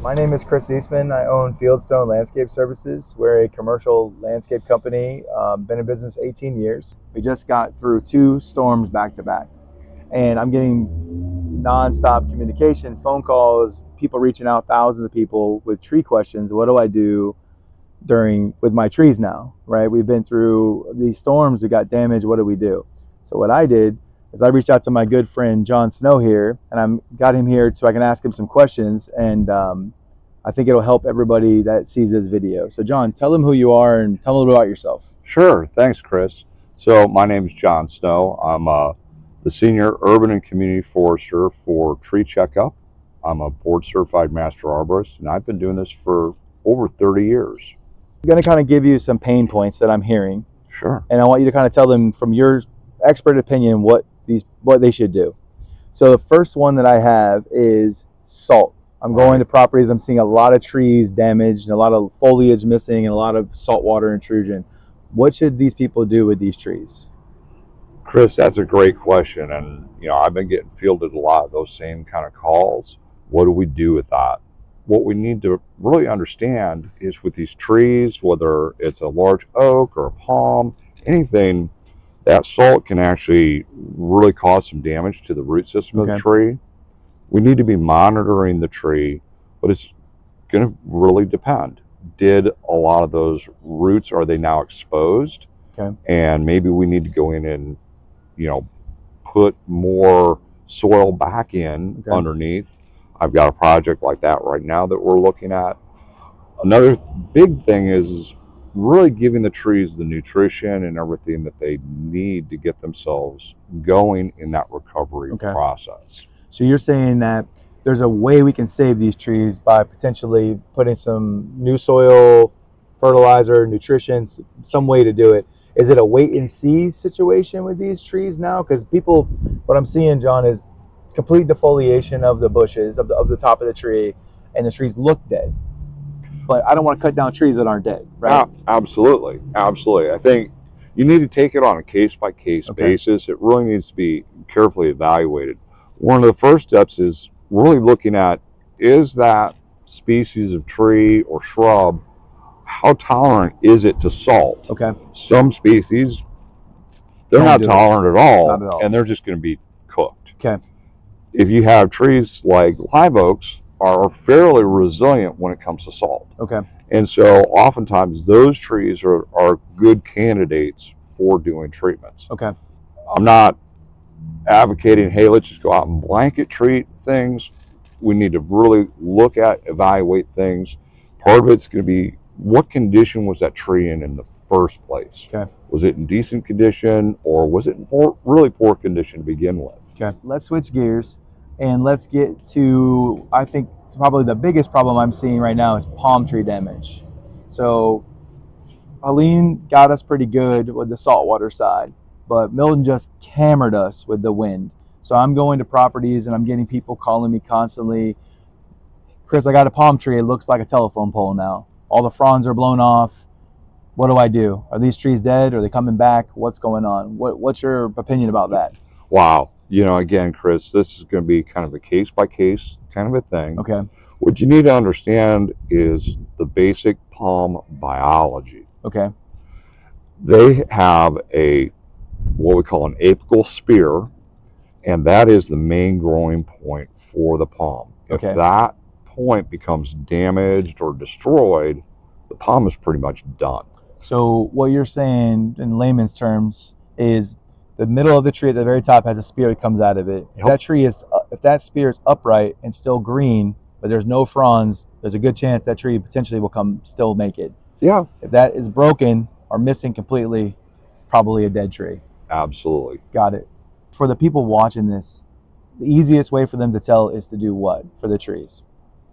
My name is Chris Eastman. I own Fieldstone Landscape Services. We're a commercial landscape company. Been in business 18 years. We just got through 2 storms back to back. And I'm getting nonstop communication, phone calls, people reaching out, thousands of people with tree questions. What do I do with my trees now, right? We've been through these storms, we got damage, what do we do? So what I did is I reached out to my good friend John Snow here, and I got him here so I can ask him some questions, and I think it'll help everybody that sees this video. So John, tell them who you are and tell them a little bit about yourself. Sure, thanks Chris. So my name is John Snow. I'm the Senior Urban and Community Forester for Tree Checkup. I'm a board certified master arborist, and I've been doing this for over 30 years. I'm going to kind of give you some pain points that I'm hearing. Sure. And I want you to kind of tell them from your expert opinion what they should do. So the first one that I have is salt. I'm going to properties, I'm seeing a lot of trees damaged and a lot of foliage missing and a lot of saltwater intrusion. What should these people do with these trees? Chris, that's a great question. And I've been getting fielded a lot of those same kind of calls. What do we do with that? What we need to really understand is with these trees, whether it's a large oak or a palm, anything, that salt can actually really cause some damage to the root system of the tree. We need to be monitoring the tree, but it's going to really depend. Did a lot of those roots, are they now exposed? Okay. And maybe we need to go in and, put more soil back in underneath. I've got a project like that right now that we're looking at. Another big thing is really giving the trees the nutrition and everything that they need to get themselves going in that recovery process. So you're saying that there's a way we can save these trees by potentially putting some new soil, fertilizer, nutrition, some way to do it. Is it a wait and see situation with these trees now? Because what I'm seeing, John, is complete defoliation of the bushes, of the top of the tree, and the trees look dead. But I don't want to cut down trees that aren't dead, right? Absolutely. I think you need to take it on a case-by-case basis. It really needs to be carefully evaluated. One of the first steps is really looking at, is that species of tree or shrub, how tolerant is it to salt? Some species, they're not tolerant at all, and they're just going to be cooked. If you have trees like live oaks, are fairly resilient when it comes to salt. And so oftentimes those trees are good candidates for doing treatments. I'm not advocating, hey, let's just go out and blanket treat things. We need to really look at, evaluate things. Part of it's going to be, what condition was that tree in the first place? Was it in decent condition, or was it in really poor condition to begin with? Let's switch gears and let's get to, I think, probably the biggest problem I'm seeing right now is palm tree damage. So Helene got us pretty good with the saltwater side, but Milton just hammered us with the wind. So I'm going to properties and I'm getting people calling me constantly. Chris, I got a palm tree. It looks like a telephone pole now. All the fronds are blown off. What do I do? Are these trees dead? Are they coming back? What's going on? What's your opinion about that? Wow. Again, Chris, this is going to be kind of a case-by-case kind of a thing. What you need to understand is the basic palm biology. They have what we call an apical spear, and that is the main growing point for the palm. If that point becomes damaged or destroyed, the palm is pretty much done. So what you're saying in layman's terms is the middle of the tree at the very top has a spear that comes out of it. If if that spear is upright and still green, but there's no fronds, there's a good chance that tree potentially will still make it. If that is broken or missing completely, probably a dead tree. Absolutely. Got it. For the people watching this, the easiest way for them to tell is to do what for the trees?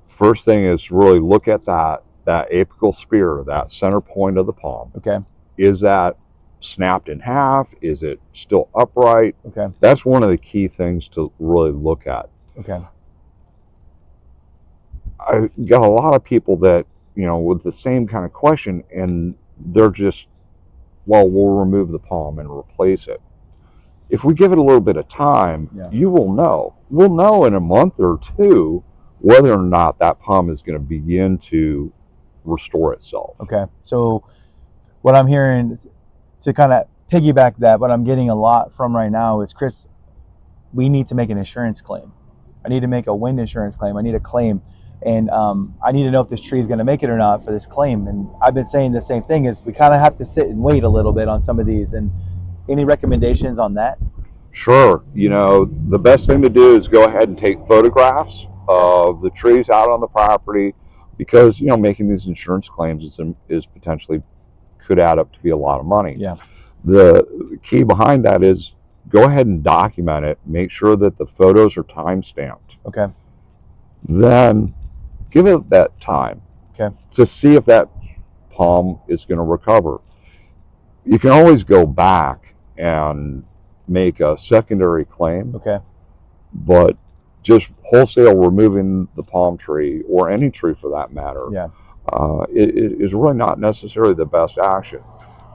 First thing is really look at that apical spear, that center point of the palm. Is that snapped in half? Is it still upright? That's one of the key things to really look at. I got a lot of people that, with the same kind of question, and they're just, well, we'll remove the palm and replace it. If we give it a little bit of time, you will know. We'll know in a month or two whether or not that palm is going to begin to restore itself. Okay. So what I'm hearing, to kind of piggyback that, what I'm getting a lot from right now is, Chris, we need to make an insurance claim. I need to make a wind insurance claim. I need a claim. And I need to know if this tree is going to make it or not for this claim. And I've been saying the same thing, is we kind of have to sit and wait a little bit on some of these. And any recommendations on that? Sure. You know, the best thing to do is go ahead and take photographs of the trees out on the property, because, you know, making these insurance claims is potentially could add up to be a lot of money. Yeah. The key behind that is go ahead and document it. Make sure that the photos are time stamped. Okay. Then give it that time to see if that palm is going to recover. You can always go back and make a secondary claim. Okay. But just wholesale removing the palm tree, or any tree for that matter, it is really not necessarily the best action.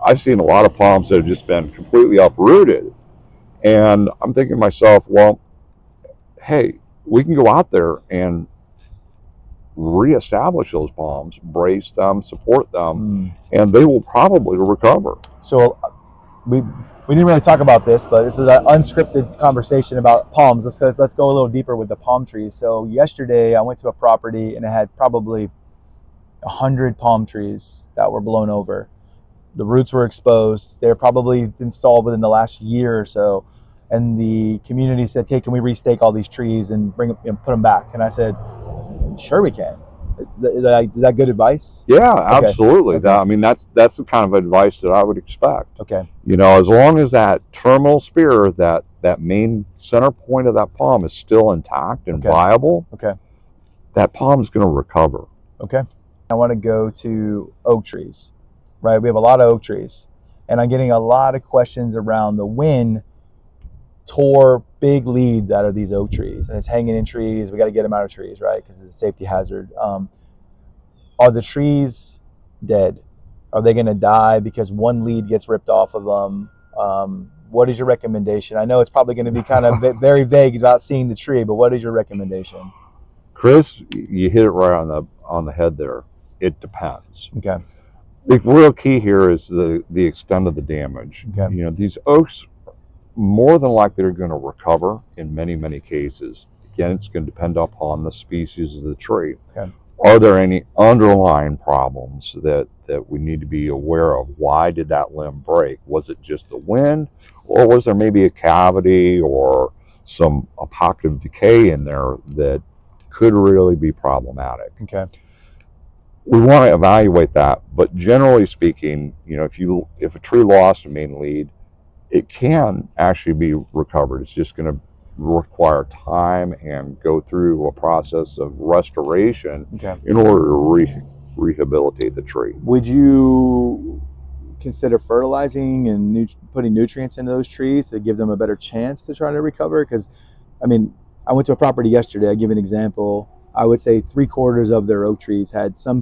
I've seen a lot of palms that have just been completely uprooted, and I'm thinking to myself, well, hey, we can go out there and reestablish those palms, brace them, support them, and they will probably recover. So we didn't really talk about this, but this is an unscripted conversation about palms. Let's go a little deeper with the palm trees. So yesterday I went to a property and it had probably 100 palm trees that were blown over. The roots were exposed. They're probably installed within the last year or so. And the community said, hey, can we restake all these trees and bring them and put them back? And I said, sure we can. Is that good advice? Yeah, absolutely. Okay. I mean, that's the kind of advice that I would expect. Okay. You know, as long as that terminal spear, that main center point of that palm is still intact and viable, that palm is going to recover. Okay. I want to go to oak trees, right? We have a lot of oak trees, and I'm getting a lot of questions around the wind tore big leads out of these oak trees, and it's hanging in trees. We got to get them out of trees, right? Because it's a safety hazard. Are the trees dead? Are they going to die because one lead gets ripped off of them? What is your recommendation? I know it's probably going to be kind of very vague about seeing the tree, but what is your recommendation? Chris, you hit it right on the head there. It depends. Okay. The real key here is the extent of the damage. Okay. You know, these oaks more than likely are going to recover in many, many cases. Again, it's going to depend upon the species of the tree. Okay. Are there any underlying problems that we need to be aware of? Why did that limb break? Was it just the wind, or was there maybe a cavity or a pocket of decay in there that could really be problematic? Okay. We want to evaluate that, but generally speaking, you know, if a tree lost a main lead, it can actually be recovered. It's just going to require time and go through a process of restoration in order to rehabilitate the tree. Would you consider fertilizing and putting nutrients into those trees to give them a better chance to try to recover? Because, I mean, I went to a property yesterday. I'll give you an example. I would say 3/4 of their oak trees had some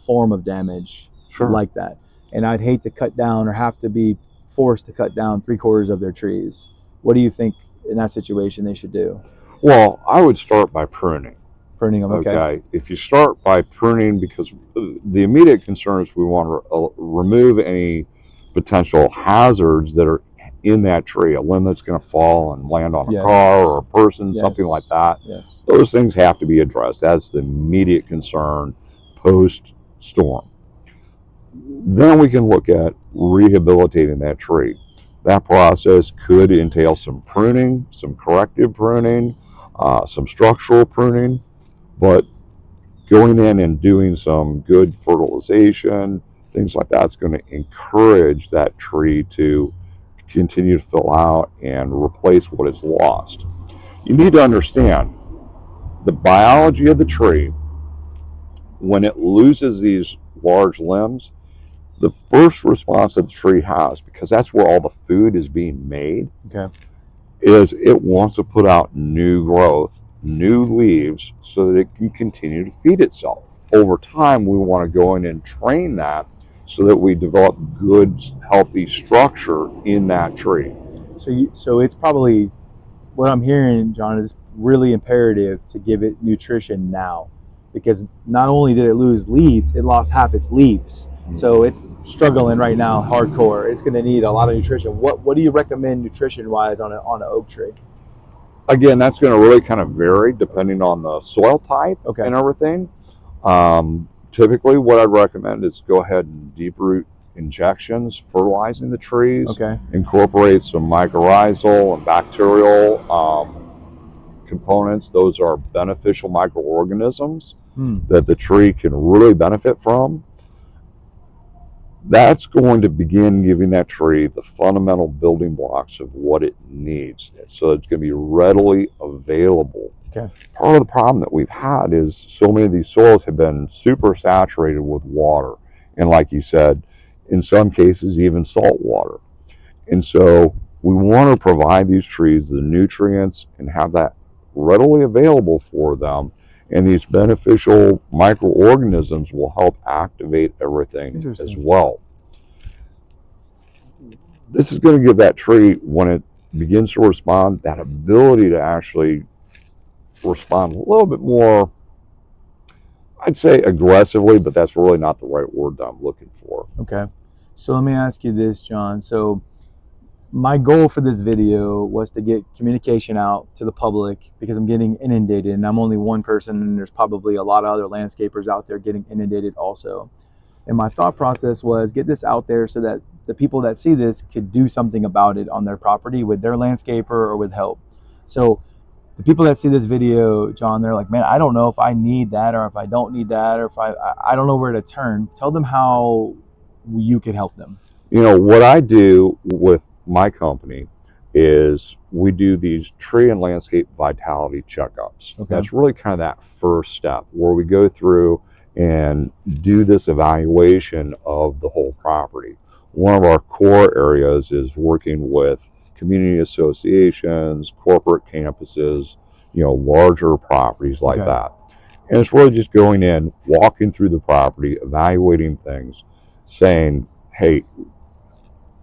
form of damage like that. And I'd hate to cut down or have to be forced to cut down 3/4 of their trees. What do you think in that situation they should do? Well, I would start by pruning. Pruning them, okay. If you start by pruning, because the immediate concern is we want to remove any potential hazards that are in that tree, a limb that's going to fall and land on a car or a person, something like that. Yes. Those things have to be addressed. That's the immediate concern post-storm. Then we can look at rehabilitating that tree. That process could entail some pruning, some corrective pruning, some structural pruning, but going in and doing some good fertilization, things like that, is going to encourage that tree to continue to fill out and replace what is lost. You need to understand the biology of the tree. When it loses these large limbs, the first response that the tree has, because that's where all the food is being made, is it wants to put out new growth, new leaves, so that it can continue to feed itself. Over time, we want to go in and train that so that we develop good, healthy structure in that tree. So it's probably what I'm hearing, John, is really imperative to give it nutrition now, because not only did it lose leaves, it lost half its leaves. So it's struggling right now, hardcore. It's going to need a lot of nutrition. What do you recommend nutrition-wise on an oak tree? Again, that's going to really kind of vary depending on the soil type and everything. Typically, what I'd recommend is go ahead and deep root injections, fertilizing the trees. Incorporate some mycorrhizal and bacterial components. Those are beneficial microorganisms that the tree can really benefit from. That's going to begin giving that tree the fundamental building blocks of what it needs. So it's going to be readily available. Part of the problem that we've had is so many of these soils have been super saturated with water. And like you said, in some cases, even salt water. And so we want to provide these trees the nutrients and have that readily available for them. And these beneficial microorganisms will help activate everything as well. This is going to give that tree, when it begins to respond, that ability to actually respond a little bit more, I'd say aggressively, but that's really not the right word that I'm looking for. Okay. So let me ask you this, John. So my goal for this video was to get communication out to the public, because I'm getting inundated, and I'm only one person, and there's probably a lot of other landscapers out there getting inundated also. And my thought process was get this out there so that the people that see this could do something about it on their property with their landscaper or with help. So the people that see this video, John, they're like, man, I don't know if I need that or if I don't need that, or if I don't know where to turn. Tell them how you could help them. You know, what I do with my company is we do these tree and landscape vitality checkups. That's really kind of that first step where we go through and do this evaluation of the whole property. One of our core areas is working with community associations, corporate campuses, you know, larger properties like that. And it's really just going in, walking through the property, evaluating things, saying, hey,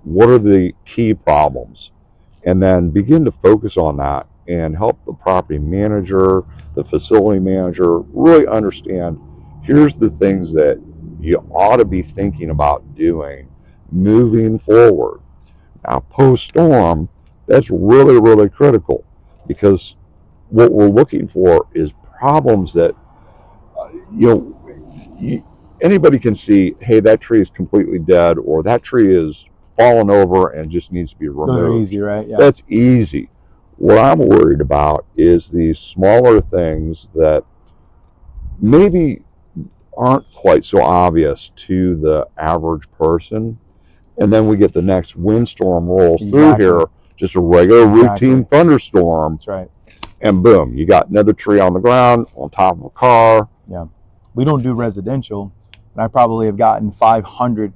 what are the key problems? And then begin to focus on that and help the property manager, the facility manager really understand, here's the things that you ought to be thinking about doing moving forward. Now, post-storm, that's really, really critical, because what we're looking for is problems that, anybody can see, hey, that tree is completely dead, or that tree is fallen over and just needs to be removed. Those are easy, right? Yeah. That's easy. What I'm worried about is these smaller things that maybe aren't quite so obvious to the average person. And then we get the next windstorm rolls through here, just a regular routine thunderstorm. That's right. And boom, you got another tree on the ground, on top of a car. Yeah. We don't do residential, and I probably have gotten 500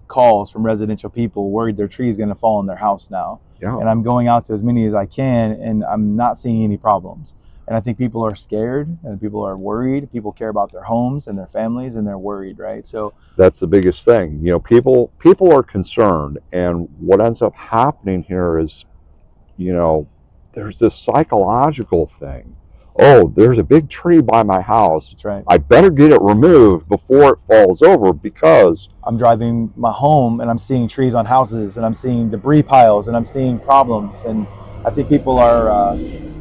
calls from residential people worried their tree is going to fall in their house now. And I'm going out to as many as I can, and I'm not seeing any problems. And I think people are scared, and people are worried. People care about their homes and their families, and they're worried, right? So that's the biggest thing. You know, people are concerned, and what ends up happening here is, you know, there's this psychological thing. Oh, there's a big tree by my house. That's right. I better get it removed before it falls over, because I'm driving my home and I'm seeing trees on houses, and I'm seeing debris piles, and I'm seeing problems. And I think people are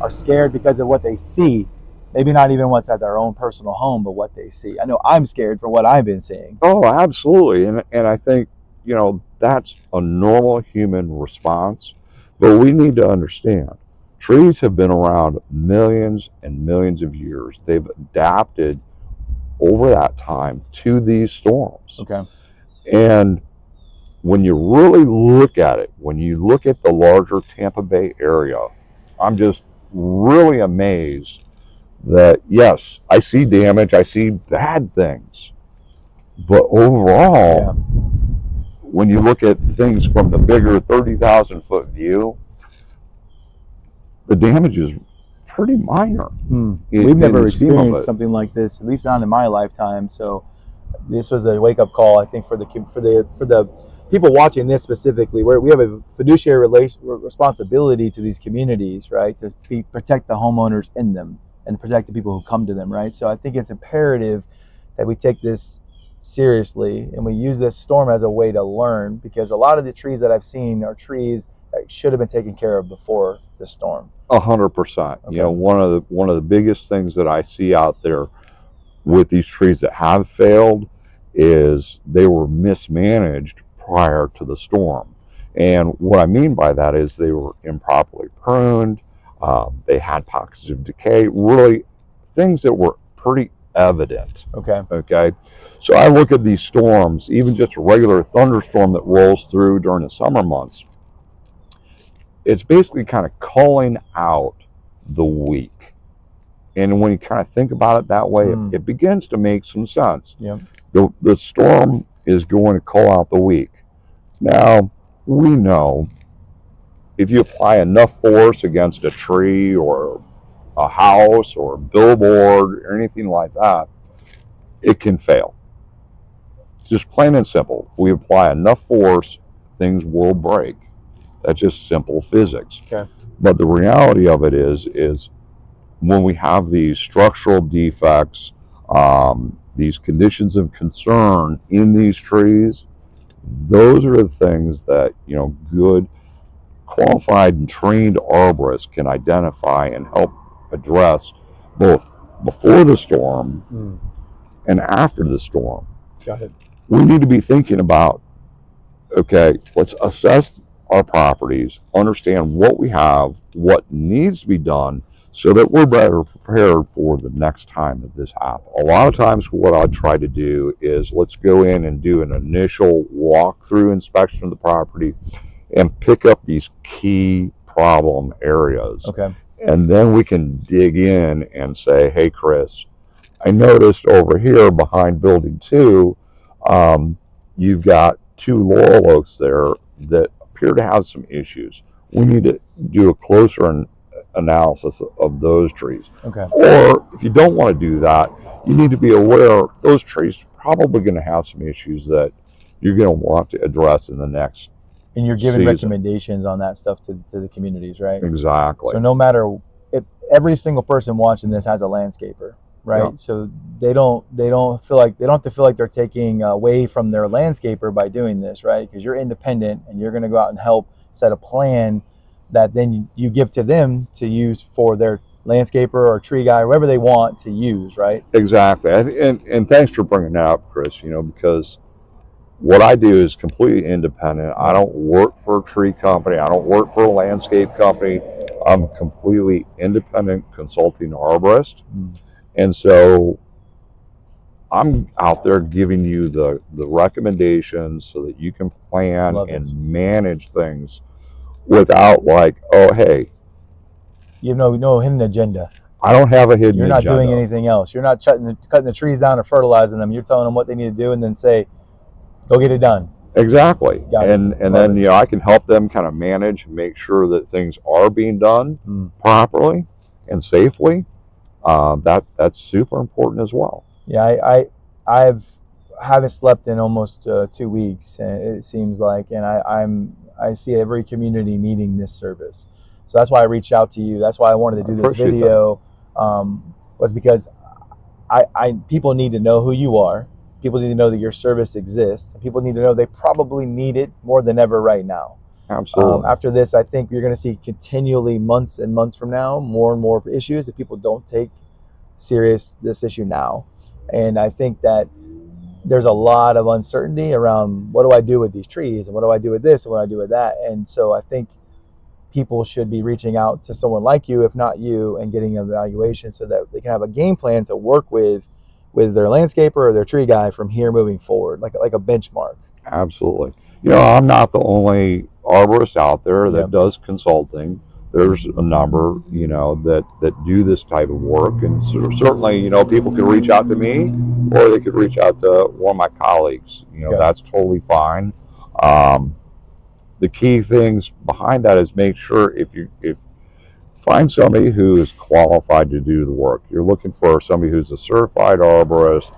scared because of what they see. Maybe not even what's at their own personal home, but what they see. I know I'm scared for what I've been seeing. Oh, absolutely. And I think, you know, that's a normal human response. But we need to understand, trees have been around millions and millions of years. They've adapted over that time to these storms. And when you really look at it, when you look at the larger Tampa Bay area, I'm just really amazed that, yes, I see damage, I see bad things, but overall, when you look at things from the bigger 30,000 foot view, the damage is pretty minor. We've never experienced something like this, at least not in my lifetime. So this was a wake-up call, I think, for the people watching this specifically, where we have a fiduciary responsibility to these communities, right, to protect the homeowners in them and protect the people who come to them, right? So I think it's imperative that we take this seriously and we use this storm as a way to learn, because a lot of the trees that I've seen are trees that should have been taken care of before the storm. 100%. Okay. You know, one of the biggest things that I see out there with these trees that have failed is they were mismanaged prior to the storm. And what I mean by that is they were improperly pruned. They had pockets of decay, really things that were pretty evident. Okay. So I look at these storms, even just a regular thunderstorm that rolls through during the summer months. It's basically kind of calling out the weak. And when you kind of think about it that way, it begins to make some sense. Yep. The storm is going to call out the weak. Now, we know if you apply enough force against a tree or a house or a billboard or anything like that, it can fail. Just plain and simple. If we apply enough force, things will break. That's just simple physics. Okay. But the reality of it is when we have these structural defects, these conditions of concern in these trees, those are the things that, you know, good, qualified and trained arborists can identify and help address both before the storm and after the storm. Got it. We need to be thinking about, okay, let's assess our properties, understand what we have, what needs to be done, so that we're better prepared for the next time that this happens. A lot of times what I try to do is let's go in and do an initial walkthrough inspection of the property and pick up these key problem areas. Okay. And then we can dig in and say, hey, Chris, I noticed over here behind building 2, you've got 2 laurel oaks there that appear to have some issues. We need to do a closer analysis of those trees. Okay. Or if you don't want to do that, you need to be aware those trees are probably going to have some issues that you're going to want to address in the next And you're giving season. recommendations on that stuff to the communities, right? Exactly. So no matter if every single person watching this has a landscaper, right? Yeah. So they don't have to feel like they're taking away from their landscaper by doing this, right? Because you're independent and you're going to go out and help set a plan that then you give to them to use for their landscaper or tree guy, whoever they want to use, right? Exactly. And thanks for bringing that up, Chris, you know, because what I do is completely independent. I don't work for a tree company. I don't work for a landscape company. I'm a completely independent consulting arborist. And so I'm out there giving you the recommendations so that you can plan and manage things without like, oh, hey. You have no hidden agenda. I don't have a hidden agenda. You're not doing anything else. You're not cutting the trees down or fertilizing them. You're telling them what they need to do and then say, go get it done. Exactly. And then, you know, I can help them kind of manage and make sure that things are being done properly and safely. That's super important as well. Yeah, I haven't slept in almost 2 weeks, it seems like, and I see every community needing this service. So that's why I reached out to you. That's why I wanted to do this video, was because people need to know who you are. People need to know that your service exists. People need to know they probably need it more than ever right now. Absolutely. After this, I think you're going to see continually, months and months from now, more and more issues if people don't take serious this issue now. And I think that there's a lot of uncertainty around what do I do with these trees and what do I do with this and what do I do with that. And so I think people should be reaching out to someone like you, if not you, and getting an evaluation so that they can have a game plan to work with their landscaper or their tree guy from here moving forward, like a benchmark. Absolutely. You know, I'm not the only arborist out there that does consulting. There's a number, you know, that do this type of work, and certainly, you know, people can reach out to me, or they could reach out to one of my colleagues. You know, that's totally fine. The key things behind that is make sure if find somebody who is qualified to do the work. You're looking for somebody who's a certified arborist,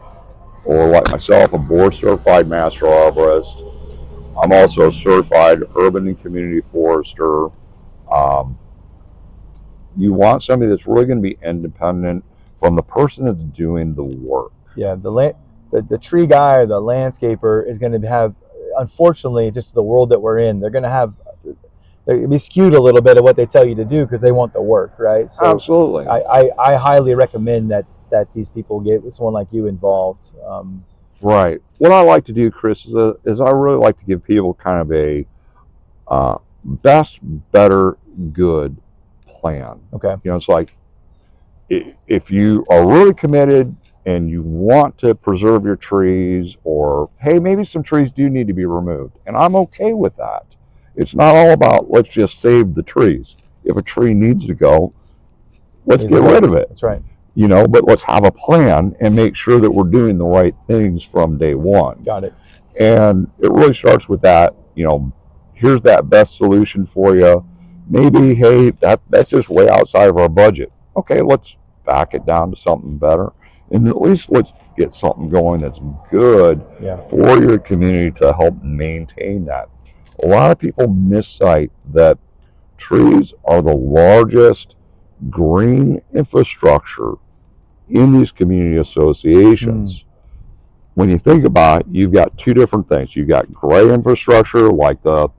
or like myself, a board certified master arborist. I'm also a certified urban and community forester. Um, you want somebody that's really going to be independent from the person that's doing the work. Yeah, the tree guy or the landscaper is going to have, unfortunately, just the world that we're in, they're going to be skewed a little bit of what they tell you to do because they want the work, right? So Absolutely. I highly recommend that these people get someone like you involved. Right. What I like to do, Chris, is I really like to give people kind of a best, better, good plan. Okay. You know, it's like if you are really committed and you want to preserve your trees, or hey, maybe some trees do need to be removed, and I'm okay with that. It's not all about let's just save the trees. If a tree needs to go, let's get rid of it. That's right. You know, but let's have a plan and make sure that we're doing the right things from day one. Got it. And it really starts with that, you know, here's that best solution for you. Maybe, hey, that's just way outside of our budget. Okay, let's back it down to something better. And at least let's get something going that's good for your community to help maintain that. A lot of people miss sight that trees are the largest green infrastructure in these community associations. When you think about it, you've got two different things. You've got gray infrastructure like the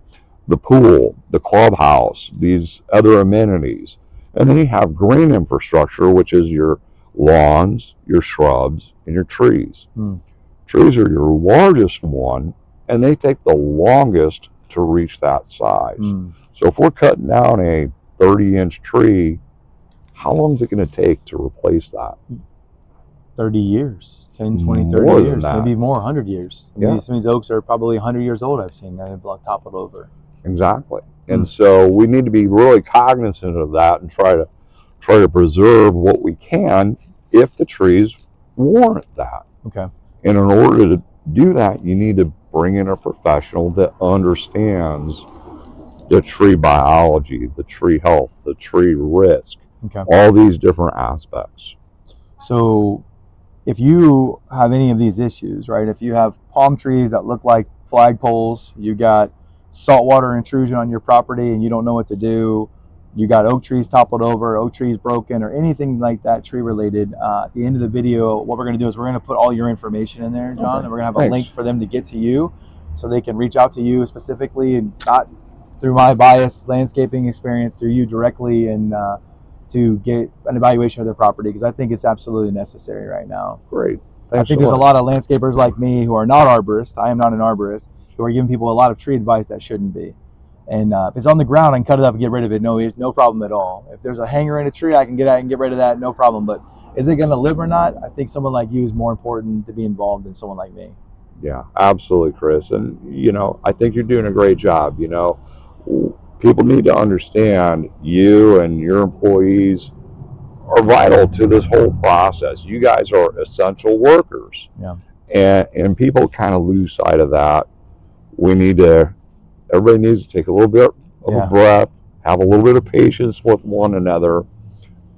pool, the clubhouse, these other amenities. And then you have green infrastructure, which is your lawns, your shrubs, and your trees. Trees are your largest one, and they take the longest to reach that size. So if we're cutting down a 30-inch tree, how long is it going to take to replace that? 30 years, 10, 20, 30 More years, than that. maybe more, 100 years. I mean, some of these oaks are probably 100 years old, I've seen. They've toppled over. Exactly. And so we need to be really cognizant of that and try to preserve what we can if the trees warrant that. Okay. And in order to do that, you need to bring in a professional that understands the tree biology, the tree health, the tree risk, all these different aspects. So if you have any of these issues, right, if you have palm trees that look like flagpoles, you got saltwater intrusion on your property and you don't know what to do, you got oak trees toppled over, oak trees broken, or anything like that tree related, at the end of the video, what we're going to do is we're going to put all your information in there, John, and we're going to have a link for them to get to you so they can reach out to you specifically, and not through my biased landscaping experience, through you directly, and to get an evaluation of their property, because I think it's absolutely necessary right now. Great. I think there's a lot of landscapers like me who are not arborists. I am not an arborist, who are giving people a lot of tree advice that shouldn't be. And if it's on the ground, I can cut it up and get rid of it. No problem at all. If there's a hanger in a tree, I can get rid of that. No problem. But is it going to live or not? I think someone like you is more important to be involved than someone like me. Yeah, absolutely, Chris. And, you know, I think you're doing a great job. You know, people need to understand you and your employees are vital to this whole process. You guys are essential workers. Yeah. And people kind of lose sight of that. Everybody needs to take a little bit of a breath, have a little bit of patience with one another,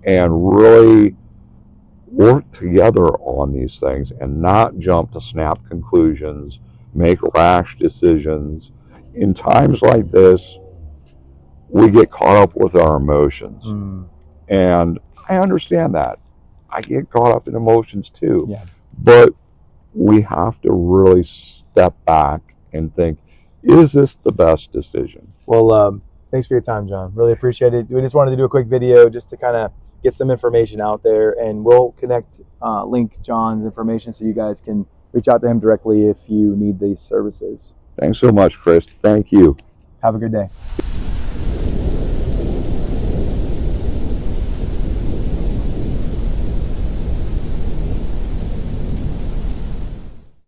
and really work together on these things and not jump to snap conclusions, make rash decisions. In times like this, we get caught up with our emotions. And I understand that. I get caught up in emotions too. Yeah. But we have to really step back and think, is this the best decision? Well, thanks for your time, John. Really appreciate it. We just wanted to do a quick video just to kind of get some information out there, and we'll link John's information so you guys can reach out to him directly if you need these services. Thanks so much, Chris. Thank you. Have a good day.